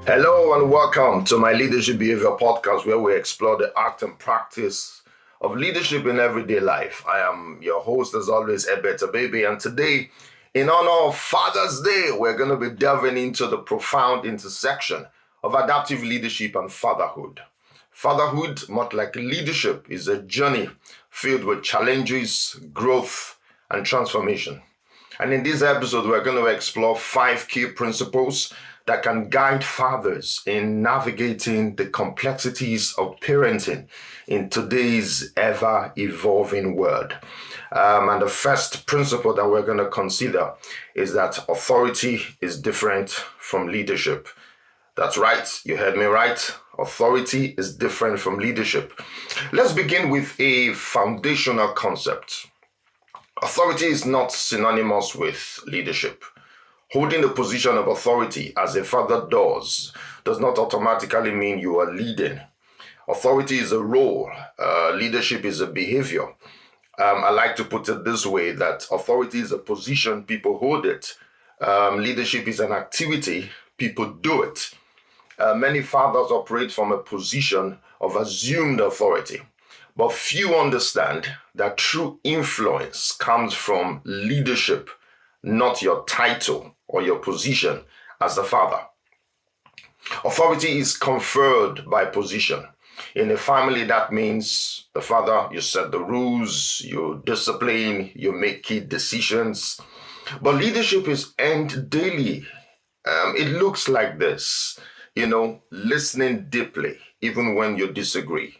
Hello and welcome to my Leadership Behavior podcast, where we explore the art and practice of leadership in everyday life. I am your host, as always, Ebeta Baby, and today, in honor of Father's Day, we're going to be delving into the profound intersection of adaptive leadership and fatherhood. Fatherhood, much like leadership, is a journey filled with challenges, growth, and transformation. And in this episode, we're going to explore 5 key principles that can guide fathers in navigating the complexities of parenting in today's ever-evolving world. And the first principle that we're going to consider is that authority is different from leadership. That's right, you heard me right. Authority is different from leadership. Let's begin with a foundational concept. Authority is not synonymous with leadership. Holding the position of authority as a father does not automatically mean you are leading. Authority is a role. Leadership is a behavior. I like to put it this way, that authority is a position, people hold it. Leadership is an activity, people do it. Many fathers operate from a position of assumed authority, but few understand that true influence comes from leadership, not your title or your position as the father. Authority is conferred by position. In a family, that means the father, you set the rules, you discipline, you make key decisions. But leadership is earned daily. It looks like this, listening deeply, even when you disagree,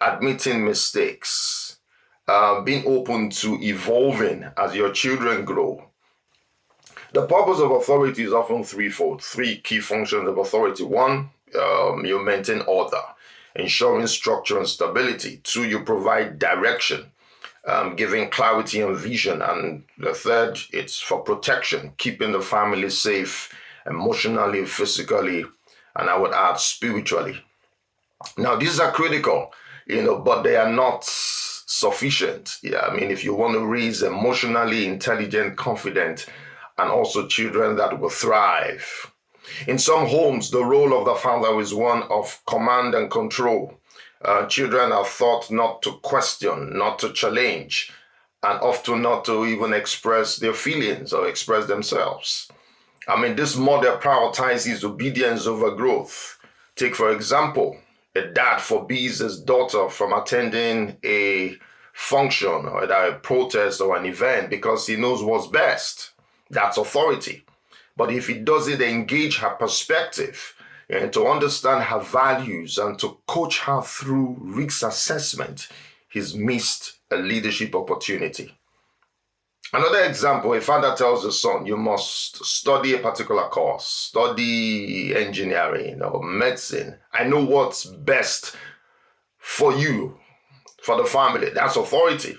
admitting mistakes, being open to evolving as your children grow. The purpose of authority is often threefold. 3 key functions of authority. 1, you maintain order, ensuring structure and stability. 2, you provide direction, giving clarity and vision. And the third, it's for protection, keeping the family safe emotionally, physically, and I would add spiritually. Now, these are critical, but they are not sufficient. If you want to raise emotionally intelligent, confident, and also children that will thrive. In some homes, the role of the father is one of command and control. Children are taught not to question, not to challenge, and often not to even express their feelings or express themselves. This model prioritizes obedience over growth. Take, for example, a dad forbids his daughter from attending a function or a protest or an event because he knows what's best. That's authority. But if he doesn't engage her perspective and to understand her values and to coach her through risk assessment, he's missed a leadership opportunity. Another example, a father tells his son, you must study a particular course, study engineering or medicine. I know what's best for you, for the family. That's authority.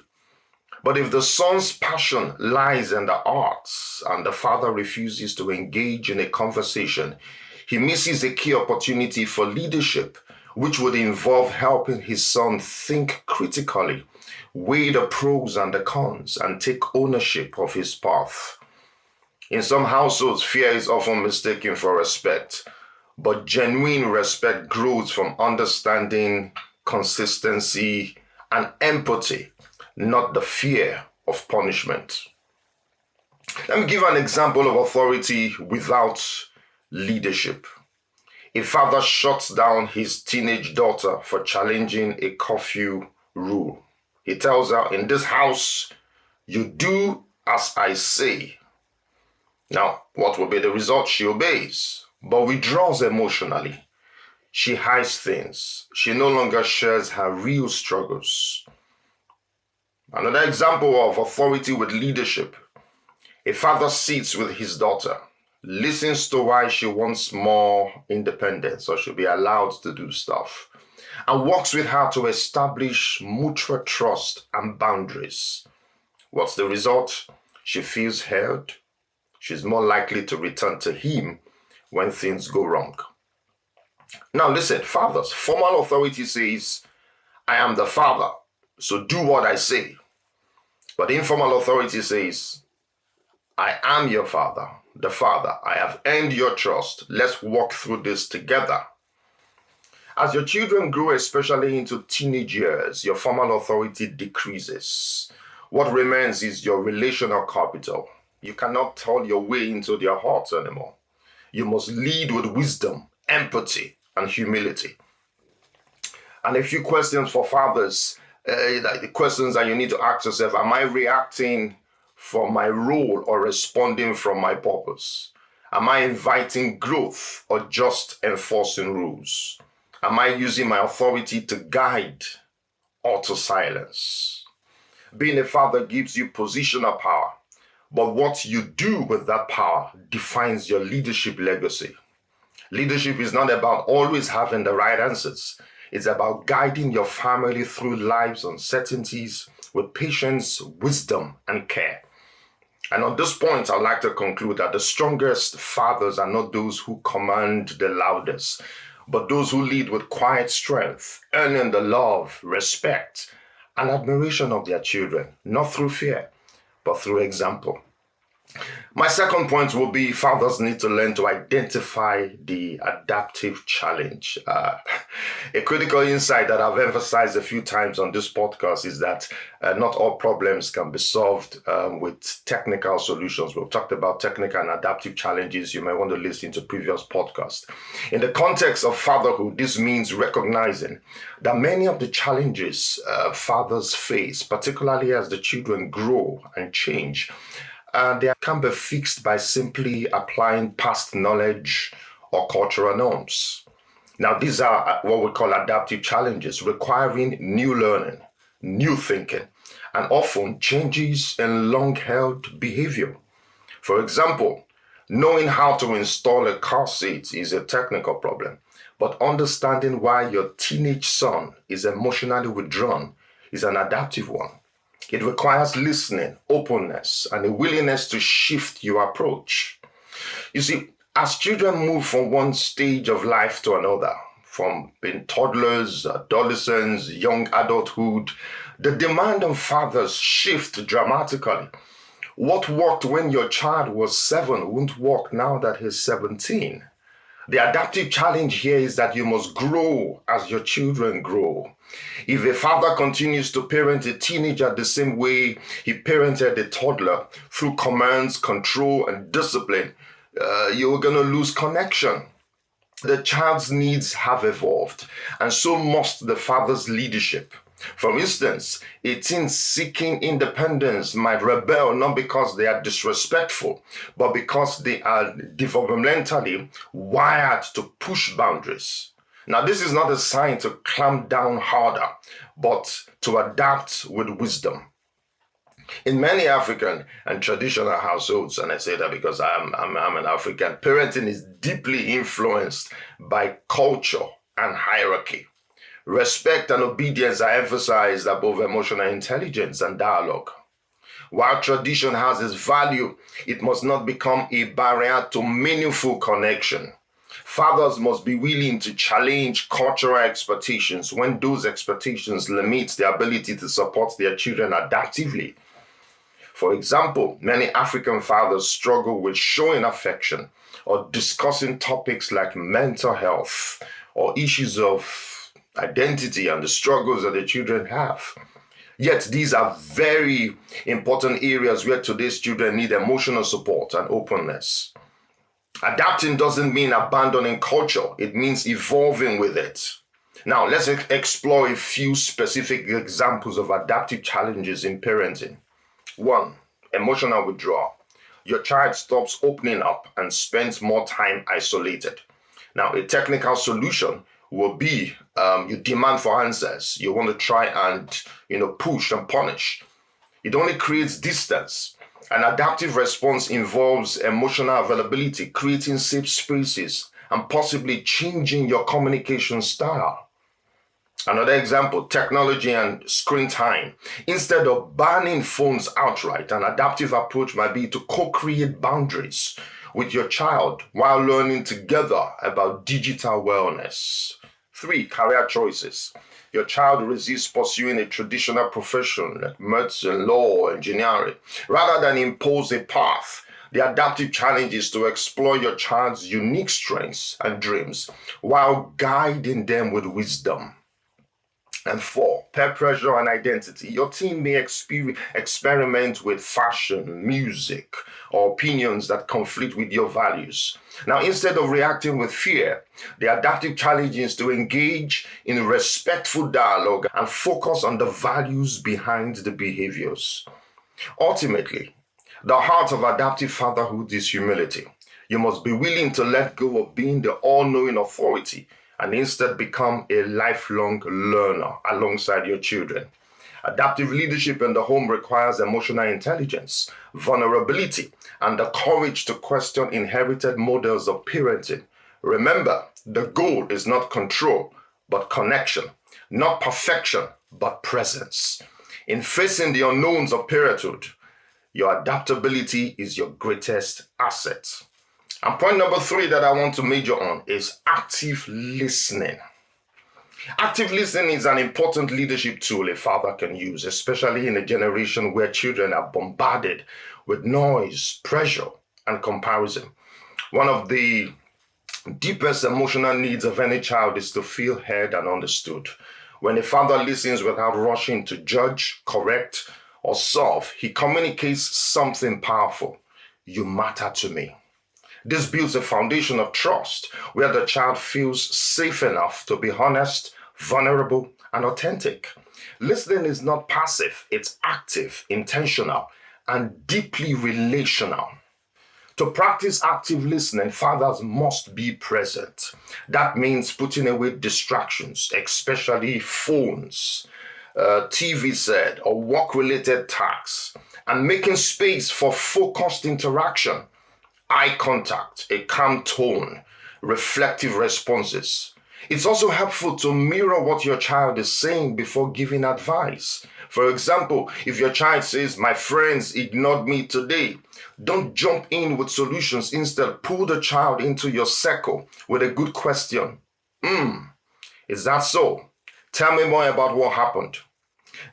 But if the son's passion lies in the arts and the father refuses to engage in a conversation, he misses a key opportunity for leadership, which would involve helping his son think critically, weigh the pros and the cons, and take ownership of his path. In some households, fear is often mistaken for respect, but genuine respect grows from understanding, consistency, and empathy, not the fear of punishment. Let me give an example of authority without leadership. A father shuts down his teenage daughter for challenging a curfew rule. He tells her, in this house, you do as I say. Now, what will be the result? She obeys, but withdraws emotionally. She hides things. She no longer shares her real struggles. Another example of authority with leadership. A father sits with his daughter, listens to why she wants more independence or should be allowed to do stuff, and works with her to establish mutual trust and boundaries. What's the result? She feels heard. She's more likely to return to him when things go wrong. Now listen, fathers, formal authority says, I am the father, so do what I say. But informal authority says, I am your father, the father. I have earned your trust. Let's walk through this together. As your children grow, especially into teenage years, your formal authority decreases. What remains is your relational capital. You cannot tell your way into their hearts anymore. You must lead with wisdom, empathy, and humility. And a few questions for fathers, the questions that you need to ask yourself: am I reacting from my role or responding from my purpose? Am I inviting growth or just enforcing rules? Am I using my authority to guide or to silence? Being a father gives you positional power, but what you do with that power defines your leadership legacy. Leadership is not about always having the right answers. It's about guiding your family through life's uncertainties with patience, wisdom, and care. And on this point, I'd like to conclude that the strongest fathers are not those who command the loudest, but those who lead with quiet strength, earning the love, respect, and admiration of their children, not through fear, but through example. My second point will be fathers need to learn to identify the adaptive challenge. A critical insight that I've emphasized a few times on this podcast is that not all problems can be solved with technical solutions. We've talked about technical and adaptive challenges. You may want to listen to previous podcasts. In the context of fatherhood, this means recognizing that many of the challenges fathers face, particularly as the children grow and change, they can be fixed by simply applying past knowledge or cultural norms. Now, these are what we call adaptive challenges, requiring new learning, new thinking, and often changes in long-held behavior. For example, knowing how to install a car seat is a technical problem, but understanding why your teenage son is emotionally withdrawn is an adaptive one. It requires listening, openness, and a willingness to shift your approach. You see, as children move from one stage of life to another, from being toddlers, adolescents, young adulthood, the demand on fathers shifts dramatically. What worked when your child was 7 won't work now that he's 17. The adaptive challenge here is that you must grow as your children grow. If a father continues to parent a teenager the same way he parented a toddler, through commands, control, and discipline, you're going to lose connection. The child's needs have evolved, and so must the father's leadership. For instance, a teen seeking independence might rebel not because they are disrespectful, but because they are developmentally wired to push boundaries. Now, this is not a sign to clamp down harder, but to adapt with wisdom. In many African and traditional households, and I say that because I'm an African, parenting is deeply influenced by culture and hierarchy. Respect and obedience are emphasized above emotional intelligence and dialogue. While tradition has its value, it must not become a barrier to meaningful connection. Fathers must be willing to challenge cultural expectations when those expectations limit their ability to support their children adaptively. For example, many African fathers struggle with showing affection or discussing topics like mental health or issues of identity and the struggles that the children have. Yet these are very important areas where today's children need emotional support and openness. Adapting doesn't mean abandoning culture. It means evolving with it. Now, let's explore a few specific examples of adaptive challenges in parenting. 1. Emotional withdrawal. Your child stops opening up and spends more time isolated. Now, a technical solution will be you demand for answers. You want to try and push and punish. It only creates distance. An adaptive response involves emotional availability, creating safe spaces, and possibly changing your communication style. Another example, technology and screen time. Instead of banning phones outright, an adaptive approach might be to co-create boundaries with your child while learning together about digital wellness. 3. Career choices. Your child resists pursuing a traditional profession like medicine, law, or engineering. Rather than impose a path, The adaptive challenge is to explore your child's unique strengths and dreams while guiding them with wisdom. And 4, peer pressure and identity. Your teen may experiment with fashion, music, or opinions that conflict with your values. Now, instead of reacting with fear, the adaptive challenge is to engage in respectful dialogue and focus on the values behind the behaviors. Ultimately, the heart of adaptive fatherhood is humility. You must be willing to let go of being the all-knowing authority and instead become a lifelong learner alongside your children. Adaptive leadership in the home requires emotional intelligence, vulnerability, and the courage to question inherited models of parenting. Remember, the goal is not control, but connection, not perfection, but presence. In facing the unknowns of parenthood, your adaptability is your greatest asset. And point number 3 that I want to major on is active listening. Active listening is an important leadership tool a father can use, especially in a generation where children are bombarded with noise, pressure, and comparison. One of the deepest emotional needs of any child is to feel heard and understood. When a father listens without rushing to judge, correct, or solve, he communicates something powerful. You matter to me. This builds a foundation of trust where the child feels safe enough to be honest, vulnerable, and authentic. Listening is not passive, it's active, intentional, and deeply relational. To practice active listening, fathers must be present. That means putting away distractions, especially phones, TV set, or work-related tasks, and making space for focused interaction. Eye contact, a calm tone, reflective responses. It's also helpful to mirror what your child is saying before giving advice. For example, if your child says, "My friends ignored me today," don't jump in with solutions. Instead, pull the child into your circle with a good question. Is that so? Tell me more about what happened.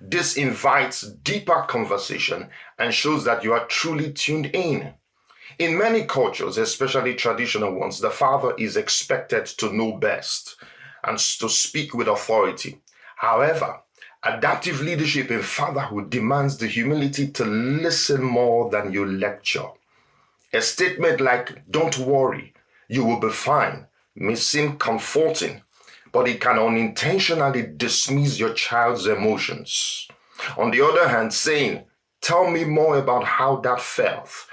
This invites deeper conversation and shows that you are truly tuned in. In many cultures, especially traditional ones, the father is expected to know best and to speak with authority. However, adaptive leadership in fatherhood demands the humility to listen more than you lecture. A statement like, "Don't worry, you will be fine," may seem comforting, but it can unintentionally dismiss your child's emotions. On the other hand, saying, "Tell me more about how that felt,"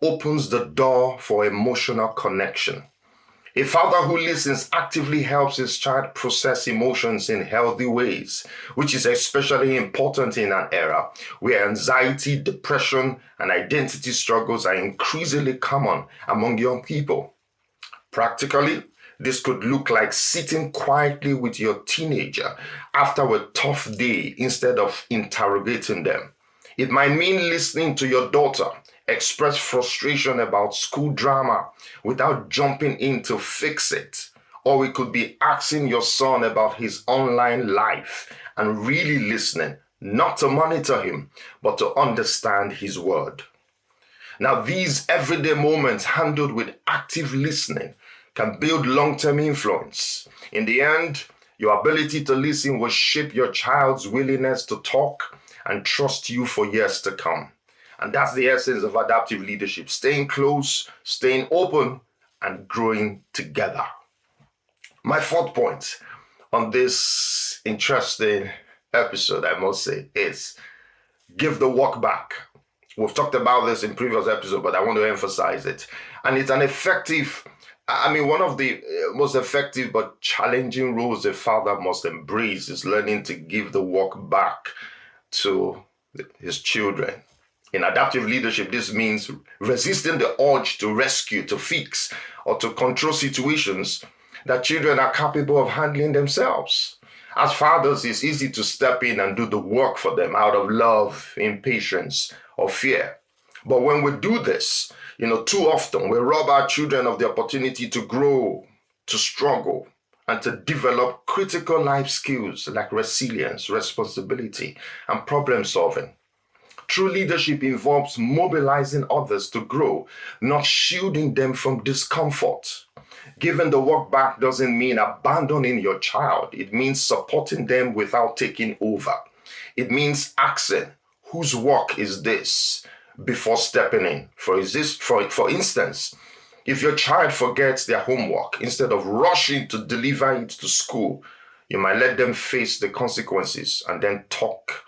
opens the door for emotional connection. A father who listens actively helps his child process emotions in healthy ways, which is especially important in an era where anxiety, depression, and identity struggles are increasingly common among young people. Practically, this could look like sitting quietly with your teenager after a tough day instead of interrogating them. It might mean listening to your daughter express frustration about school drama without jumping in to fix it. Or it could be asking your son about his online life and really listening, not to monitor him, but to understand his word. Now, these everyday moments handled with active listening can build long-term influence. In the end, your ability to listen will shape your child's willingness to talk and trust you for years to come. And that's the essence of adaptive leadership: staying close, staying open, and growing together. My 4th point on this interesting episode, I must say, is give the work back. We've talked about this in previous episodes, but I want to emphasize it. And it's one of the most effective but challenging roles a father must embrace is learning to give the work back to his children. In adaptive leadership, this means resisting the urge to rescue, to fix, or to control situations that children are capable of handling themselves. As fathers, it's easy to step in and do the work for them out of love, impatience, or fear. But when we do this, too often we rob our children of the opportunity to grow, to struggle, and to develop critical life skills like resilience, responsibility, and problem solving. True leadership involves mobilizing others to grow, not shielding them from discomfort. Giving the work back doesn't mean abandoning your child. It means supporting them without taking over. It means asking, whose work is this? Before stepping in. For instance, if your child forgets their homework, instead of rushing to deliver it to school, you might let them face the consequences and then talk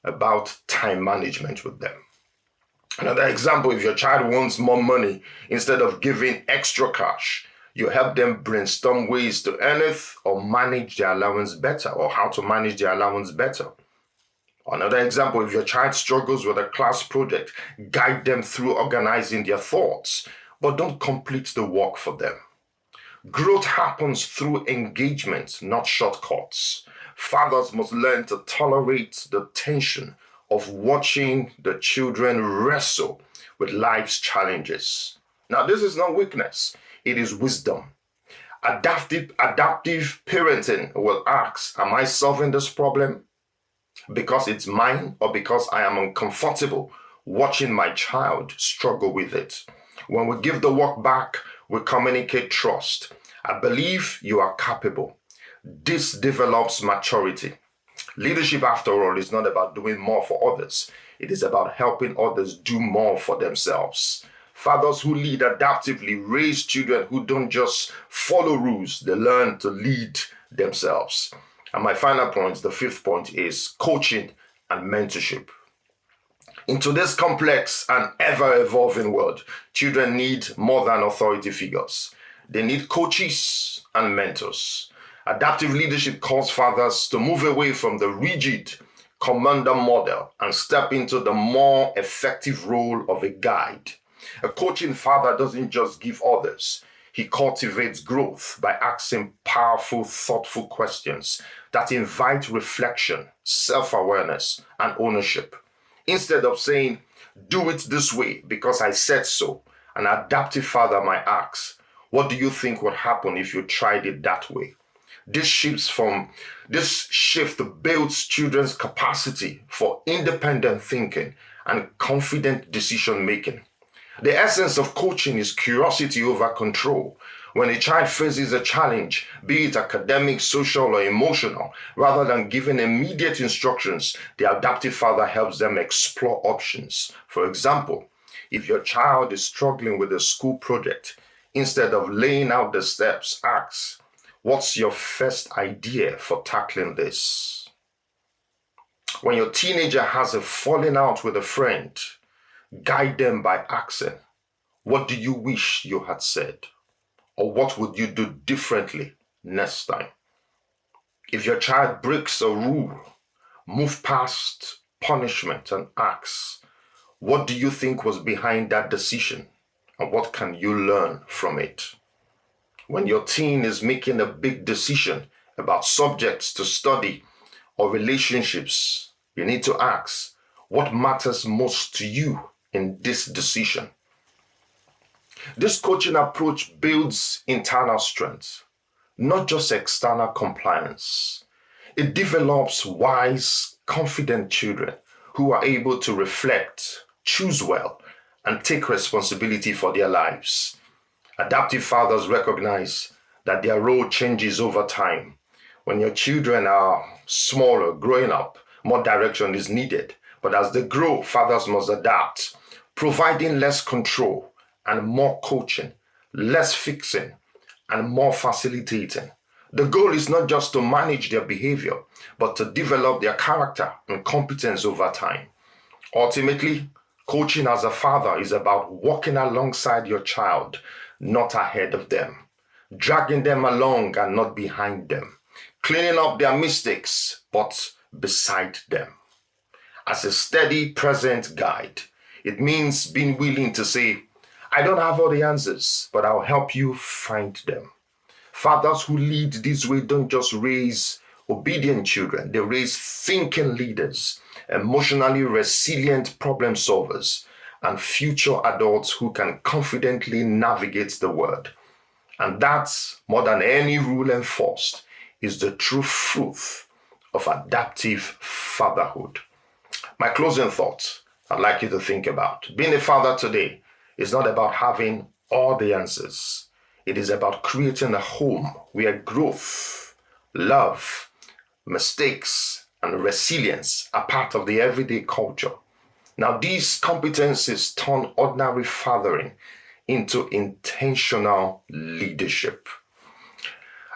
about time management with them. Another example, if your child wants more money, instead of giving extra cash, you help them brainstorm ways to earn it or manage their allowance better, or how to manage their allowance better. Another example, if your child struggles with a class project, guide them through organizing their thoughts, but don't complete the work for them. Growth happens through engagement, not shortcuts. Fathers must learn to tolerate the tension of watching the children wrestle with life's challenges. Now, this is not weakness, it is wisdom. Adaptive parenting will ask, am I solving this problem because it's mine or because I am uncomfortable watching my child struggle with it? When we give the work back, we communicate trust. I believe you are capable. This develops maturity. Leadership, after all, is not about doing more for others. It is about helping others do more for themselves. Fathers who lead adaptively raise children who don't just follow rules, they learn to lead themselves. And my final point, the fifth point, is coaching and mentorship. In today's complex and ever-evolving world, children need more than authority figures. They need coaches and mentors. Adaptive leadership calls fathers to move away from the rigid commander model and step into the more effective role of a guide. A coaching father doesn't just give orders. He cultivates growth by asking powerful, thoughtful questions that invite reflection, self-awareness, and ownership. Instead of saying, do it this way because I said so, an adaptive father might ask, what do you think would happen if you tried it that way? This shift builds children's capacity for independent thinking and confident decision making. The essence of coaching is curiosity over control. When a child faces a challenge, be it academic, social, or emotional, rather than giving immediate instructions, the adaptive father helps them explore options. For example, if your child is struggling with a school project, instead of laying out the steps, ask, what's your first idea for tackling this? When your teenager has a falling out with a friend, guide them by asking, what do you wish you had said? Or what would you do differently next time? If your child breaks a rule, move past punishment and ask, what do you think was behind that decision? And what can you learn from it? When your teen is making a big decision about subjects to study or relationships, you need to ask, what matters most to you in this decision? This coaching approach builds internal strength, not just external compliance. It develops wise, confident children who are able to reflect, choose well, and take responsibility for their lives. Adaptive fathers recognize that their role changes over time. When your children are smaller, growing up, more direction is needed. But as they grow, fathers must adapt, providing less control and more coaching, less fixing and more facilitating. The goal is not just to manage their behavior, but to develop their character and competence over time. Ultimately, coaching as a father is about walking alongside your child, not ahead of them, dragging them along and not behind them, cleaning up their mistakes, but beside them. As a steady, present guide, it means being willing to say, I don't have all the answers, but I'll help you find them. Fathers who lead this way don't just raise obedient children, they raise thinking leaders, emotionally resilient problem solvers, and future adults who can confidently navigate the world. And that's, more than any rule enforced, is the true truth of adaptive fatherhood. My closing thoughts. I'd like you to think about. Being a father today is not about having all the answers. It is about creating a home where growth, love, mistakes, and resilience are part of the everyday culture. Now, these competencies turn ordinary fathering into intentional leadership.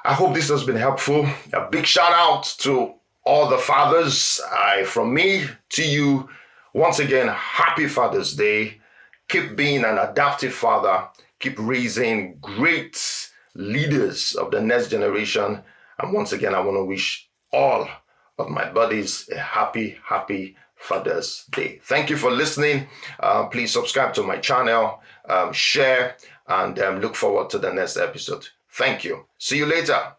I hope this has been helpful. A big shout out to all the fathers. From me to you, once again, happy Father's Day. Keep being an adaptive father. Keep raising great leaders of the next generation. And once again, I want to wish all of my buddies a happy Father's Day. Thank you for listening. Please subscribe to my channel, share, and look forward to the next episode. Thank you. See you later.